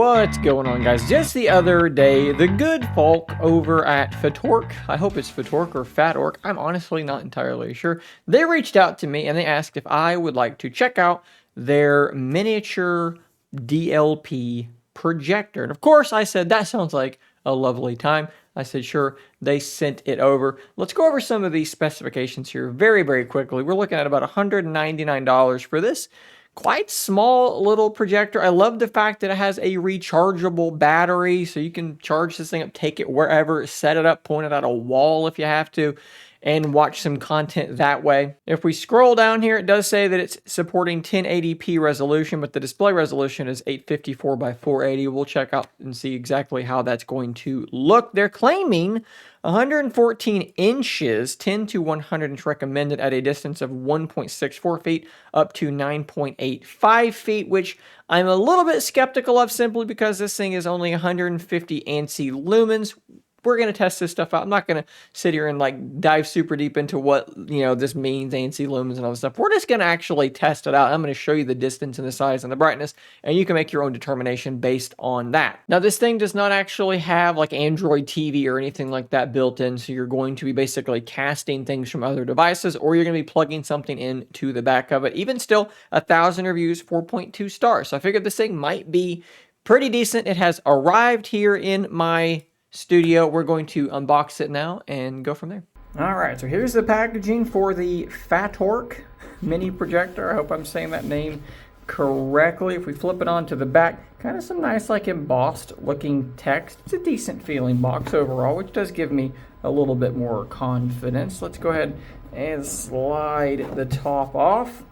What's going on, guys? Just the other day, the good folk over at FATORK, I hope it's FATORK or FATORK, I'm honestly not entirely sure, they reached out to me and they asked if I would like to check out their miniature DLP projector. And of course, I said, that sounds like a lovely time. I said, sure. They sent it over. Let's go over some of these specifications here very, very quickly. We're looking at about $199 for this quite small little projector. I love the fact that it has a rechargeable battery, so you can charge this thing up, take it wherever, set it up, point it at a wall if you have to, and watch some content that way. If we scroll down here, it does say that it's supporting 1080p resolution, but the display resolution is 854 by 480. We'll check out and see exactly how that's going to look. They're claiming 114 inches, 10 to 100 inch recommended at a distance of 1.64 feet up to 9.85 feet, which I'm a little bit skeptical of simply because this thing is only 150 ANSI lumens. We're going to test this stuff out. I'm not going to sit here and like dive super deep into what, this means, ANSI lumens and all this stuff. We're just going to actually test it out. I'm going to show you the distance and the size and the brightness, and you can make your own determination based on that. Now, this thing does not actually have like Android TV or anything like that built in, so you're going to be basically casting things from other devices, or you're going to be plugging something into the back of it. Even still, 1,000 reviews, 4.2 stars. So I figured this thing might be pretty decent. It has arrived here in my studio. We're going to unbox it now and go from there. All right, so here's the packaging for the FATORK mini projector. I hope I'm saying that name correctly. If we flip it onto the back, kind of some nice like embossed looking text. It's a decent feeling box overall, which does give me a little bit more confidence. Let's go ahead and slide the top off.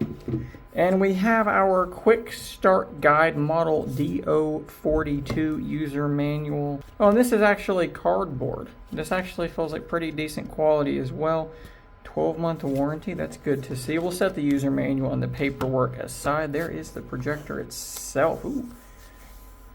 And we have our quick start guide model D042 user manual. Oh, and this is actually cardboard. This actually feels like pretty decent quality as well. 12-month warranty, that's good to see. We'll set the user manual and the paperwork aside. There is the projector itself. Ooh.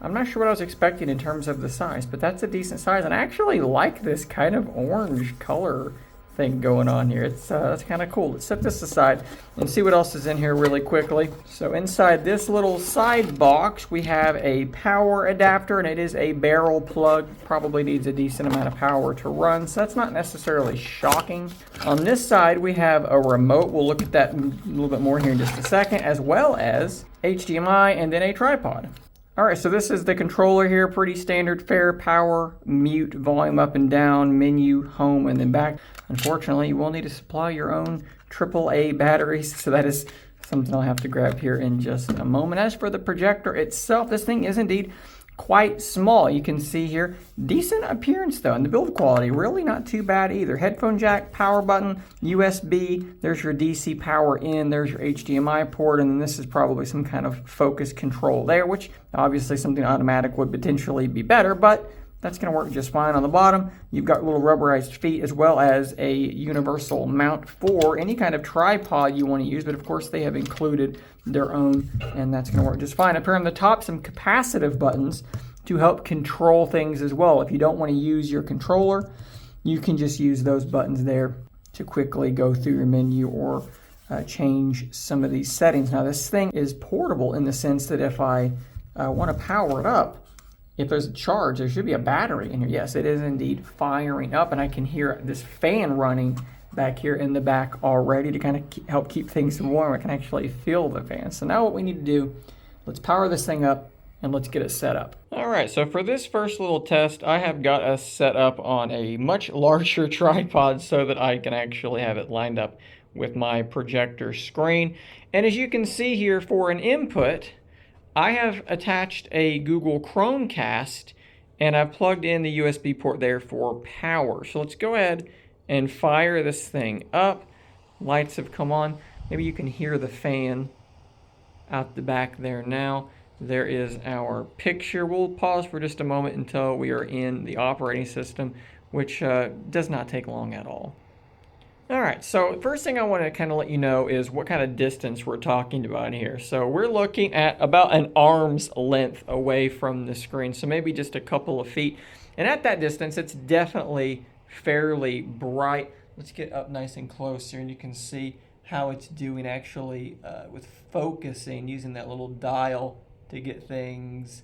I'm not sure what I was expecting in terms of the size, but that's a decent size. And I actually like this kind of orange color thing going on here. It's that's kind of cool. Let's set this aside and see what else is in here really quickly. So inside this little side box, we have a power adapter, and it is a barrel plug. Probably needs a decent amount of power to run, so that's not necessarily shocking. On this side, we have a remote. We'll look at that a little bit more here in just a second, as well as HDMI and then a tripod. All right, so this is the controller here, pretty standard fare, power, mute, volume up and down, menu, home, and then back. Unfortunately, you will need to supply your own AAA batteries, so that is something I'll have to grab here in just a moment. As for the projector itself, this thing is indeed quite small. You can see here, decent appearance though, and the build quality really not too bad either. Headphone jack, power button, USB, there's your DC power in, there's your HDMI port, and then this is probably some kind of focus control there, which obviously something automatic would potentially be better, but that's going to work just fine. On the bottom, you've got little rubberized feet as well as a universal mount for any kind of tripod you want to use, but of course they have included their own, and that's going to work just fine. Up here on the top, some capacitive buttons to help control things as well. If you don't want to use your controller, you can just use those buttons there to quickly go through your menu or change some of these settings. Now this thing is portable in the sense that if I want to power it up, if there's a charge, there should be a battery in here. Yes, it is indeed firing up, and I can hear this fan running back here in the back already to kind of help keep things warm. I can actually feel the fan. So now what we need to do, let's power this thing up and let's get it set up. All right, so for this first little test, I have got us set up on a much larger tripod so that I can actually have it lined up with my projector screen. And as you can see here, for an input, I have attached a Google Chromecast, and I've plugged in the USB port there for power. So let's go ahead and fire this thing up. Lights have come on. Maybe you can hear the fan out the back there now. There is our picture. We'll pause for just a moment until we are in the operating system, which does not take long at all. All right, so first thing I want to kind of let you know is what kind of distance we're talking about here. So we're looking at about an arm's length away from the screen, so maybe just a couple of feet. And at that distance, it's definitely fairly bright. Let's get up nice and close here, and you can see how it's doing actually with focusing, using that little dial to get things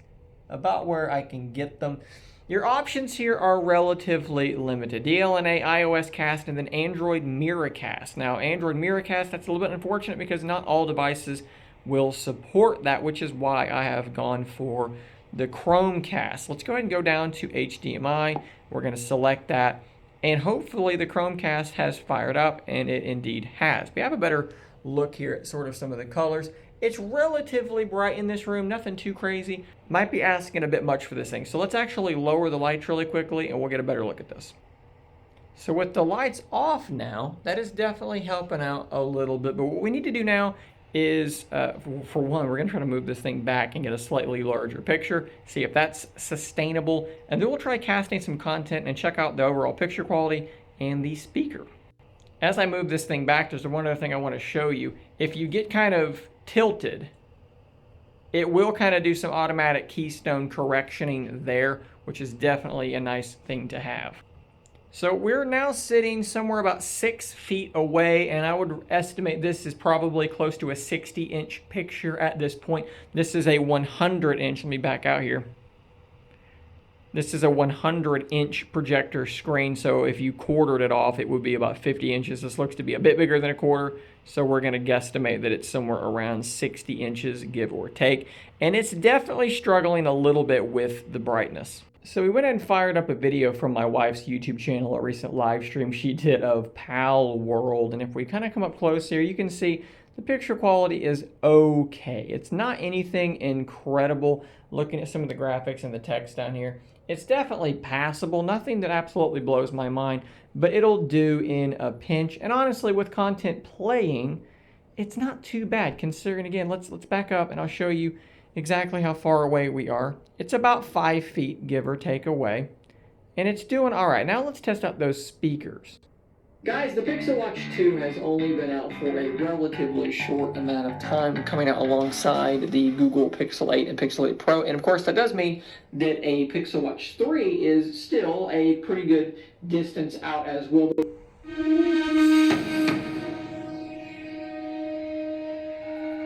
about where I can get them. Your options here are relatively limited. DLNA, iOS Cast, and then Android Miracast. Now, Android Miracast, that's a little bit unfortunate because not all devices will support that, which is why I have gone for the Chromecast. Let's go ahead and go down to HDMI. We're going to select that, and hopefully the Chromecast has fired up, and it indeed has. We have a better look here at sort of some of the colors. It's relatively bright in this room, nothing too crazy. Might be asking a bit much for this thing. So let's actually lower the lights really quickly and we'll get a better look at this. So with the lights off now, that is definitely helping out a little bit. But what we need to do now is, for one, we're gonna try to move this thing back and get a slightly larger picture, see if that's sustainable. And then we'll try casting some content and check out the overall picture quality and the speaker. As I move this thing back, there's one other thing I wanna show you. If you get kind of tilted, it will kind of do some automatic keystone correctioning there, which is definitely a nice thing to have. So we're now sitting somewhere about 6 feet away, and I would estimate this is probably close to a 60-inch picture at this point. This is a 100-inch, let me back out here. This is a 100-inch projector screen, so if you quartered it off, it would be about 50 inches. This looks to be a bit bigger than a quarter, so we're going to guesstimate that it's somewhere around 60 inches, give or take. And it's definitely struggling a little bit with the brightness. So we went and fired up a video from my wife's YouTube channel, a recent live stream she did of Pal World. And if we kind of come up close here, you can see the picture quality is okay. It's not anything incredible. Looking at some of the graphics and the text down here, it's definitely passable. Nothing that absolutely blows my mind, but it'll do in a pinch. And honestly, with content playing, it's not too bad considering, again, let's back up and I'll show you exactly how far away we are. It's about 5 feet, give or take, away. And it's doing all right. Now let's test out those speakers. Guys, the Pixel Watch 2 has only been out for a relatively short amount of time, coming out alongside the Google Pixel 8 and Pixel 8 Pro. And of course, that does mean that a Pixel Watch 3 is still a pretty good distance out as well.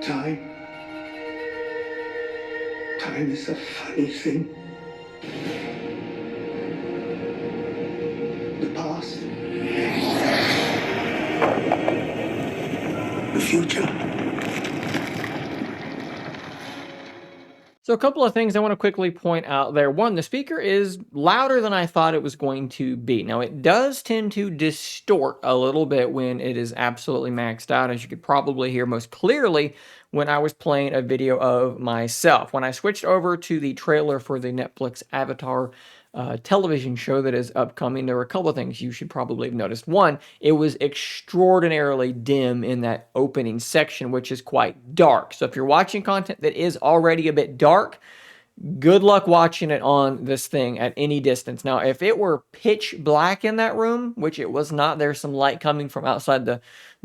Time is a funny thing. The past, the future. So a couple of things I want to quickly point out there. One, the speaker is louder than I thought it was going to be. Now, it does tend to distort a little bit when it is absolutely maxed out, as you could probably hear most clearly when I was playing a video of myself. When I switched over to the trailer for the Netflix Avatar television show that is upcoming, there were a couple of things you should probably have noticed. One, it was extraordinarily dim in that opening section, which is quite dark. So if you're watching content that is already a bit dark, good luck watching it on this thing at any distance. Now, if it were pitch black in that room, which it was not, there's some light coming from outside the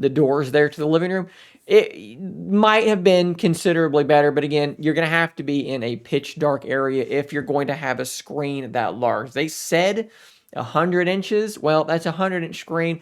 doors there to the living room, it might have been considerably better. But again, you're going to have to be in a pitch dark area if you're going to have a screen that large. They said 100 inches. Well, that's a 100-inch screen.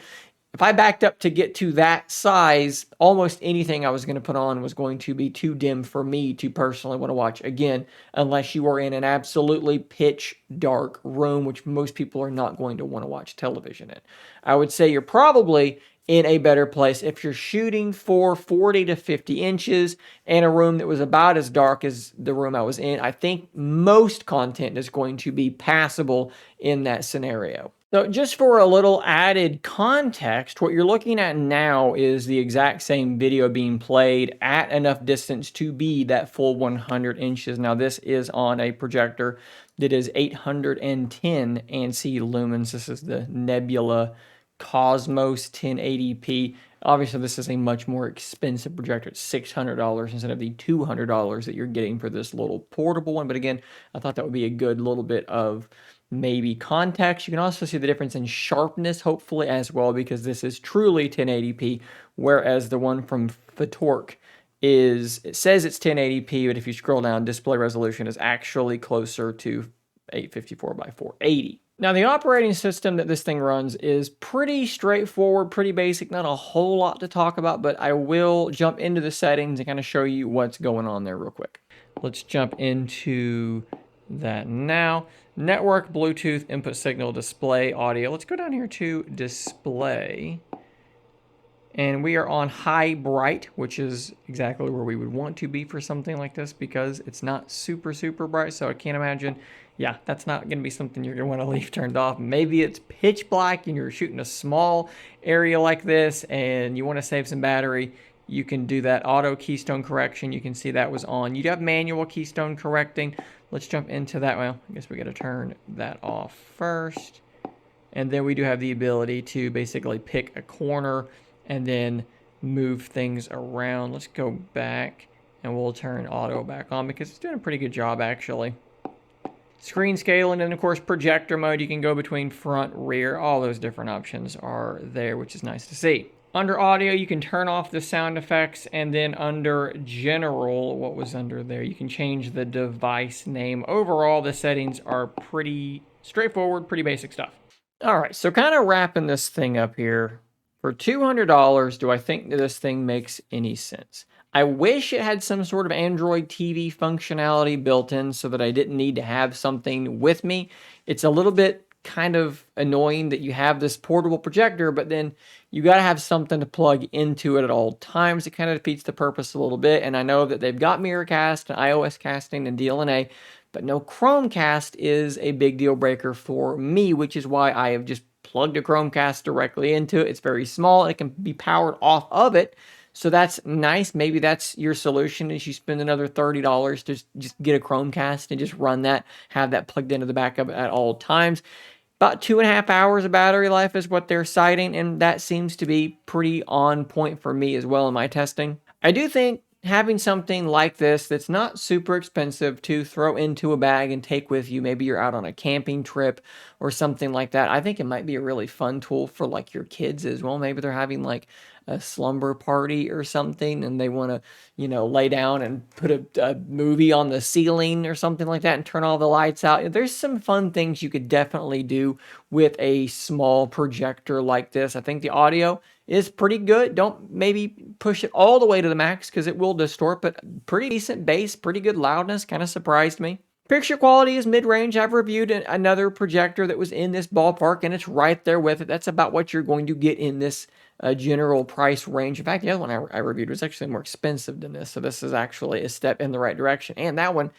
If I backed up to get to that size, almost anything I was going to put on was going to be too dim for me to personally want to watch. Again, unless you are in an absolutely pitch dark room, which most people are not going to want to watch television in. I would say you're probably in a better place if you're shooting for 40 to 50 inches in a room that was about as dark as the room I was in. I think most content is going to be passable in that scenario. So just for a little added context, what you're looking at now is the exact same video being played at enough distance to be that full 100 inches. Now this is on a projector that is 810 ANSI lumens. This is the Nebula Cosmos 1080p. Obviously, this is a much more expensive projector. It's $600 instead of the $200 that you're getting for this little portable one. But again, I thought that would be a good little bit of maybe context. You can also see the difference in sharpness, hopefully, as well, because this is truly 1080p, whereas the one from FATORK it says it's 1080p, but if you scroll down, display resolution is actually closer to 854 by 480. Now, the operating system that this thing runs is pretty straightforward, pretty basic, not a whole lot to talk about, but I will jump into the settings and kind of show you what's going on there real quick. Let's jump into that now. Network, Bluetooth, input signal, display, audio. Let's go down here to display. And we are on high bright, which is exactly where we would want to be for something like this because it's not super, super bright. So I can't imagine, yeah, that's not going to be something you're going to want to leave turned off. Maybe it's pitch black and you're shooting a small area like this and you want to save some battery. You can do that auto keystone correction. You can see that was on. You do have manual keystone correcting. Let's jump into that. Well, I guess we got to turn that off first. And then we do have the ability to basically pick a corner and then move things around. Let's go back and we'll turn auto back on because it's doing a pretty good job actually. Screen scaling and of course projector mode. You can go between front, rear, all those different options are there, which is nice to see. Under audio, you can turn off the sound effects, and then under general, what was under there? You can change the device name. Overall, the settings are pretty straightforward, pretty basic stuff. All right, so kind of wrapping this thing up here. For $200, do I think that this thing makes any sense? I wish it had some sort of Android TV functionality built in so that I didn't need to have something with me. It's a little bit kind of annoying that you have this portable projector, but then you got to have something to plug into it at all times. It kind of defeats the purpose a little bit. And I know that they've got Mirrorcast and iOS casting and DLNA, but no Chromecast is a big deal breaker for me, which is why I have just plugged a Chromecast directly into it. It's very small. It can be powered off of it. So that's nice. Maybe that's your solution is you spend another $30 to just get a Chromecast and just run that, have that plugged into the back of it at all times. About 2.5 hours of battery life is what they're citing, and that seems to be pretty on point for me as well in my testing. I do think having something like this that's not super expensive to throw into a bag and take with you, maybe you're out on a camping trip or something like that, I think it might be a really fun tool for like your kids as well. Maybe they're having like a slumber party or something and they want to, lay down and put a movie on the ceiling or something like that and turn all the lights out. There's some fun things you could definitely do with a small projector like this. I think the audio is pretty good. Don't maybe push it all the way to the max because it will distort, but pretty decent bass, pretty good loudness, kind of surprised me. Picture quality is mid-range. I've reviewed another projector that was in this ballpark, and it's right there with it. That's about what you're going to get in this general price range. In fact, the other one I reviewed was actually more expensive than this, so this is actually a step in the right direction. And that one,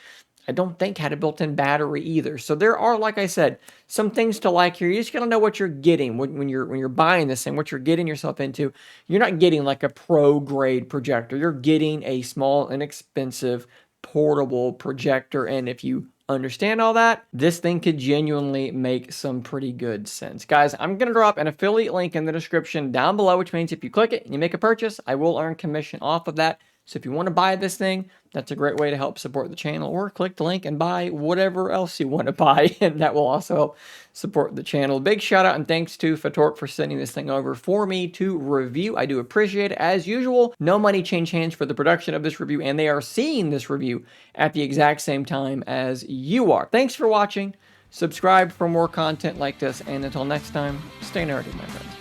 I don't think had a built-in battery either. So there are, like I said, some things to like here. You just gotta know what you're getting when you're buying this thing, what you're getting yourself into. You're not getting like a pro-grade projector. You're getting a small, inexpensive, portable projector. And if you understand all that, this thing could genuinely make some pretty good sense. Guys, I'm going to drop an affiliate link in the description down below, which means if you click it and you make a purchase, I will earn commission off of that. So if you want to buy this thing, that's a great way to help support the channel, or click the link and buy whatever else you want to buy, and that will also help support the channel. Big shout out and thanks to FATORK for sending this thing over for me to review. I do appreciate it. As usual, no money changed hands for the production of this review, and they are seeing this review at the exact same time as you are. Thanks for watching. Subscribe for more content like this, and until next time, stay nerdy, my friends.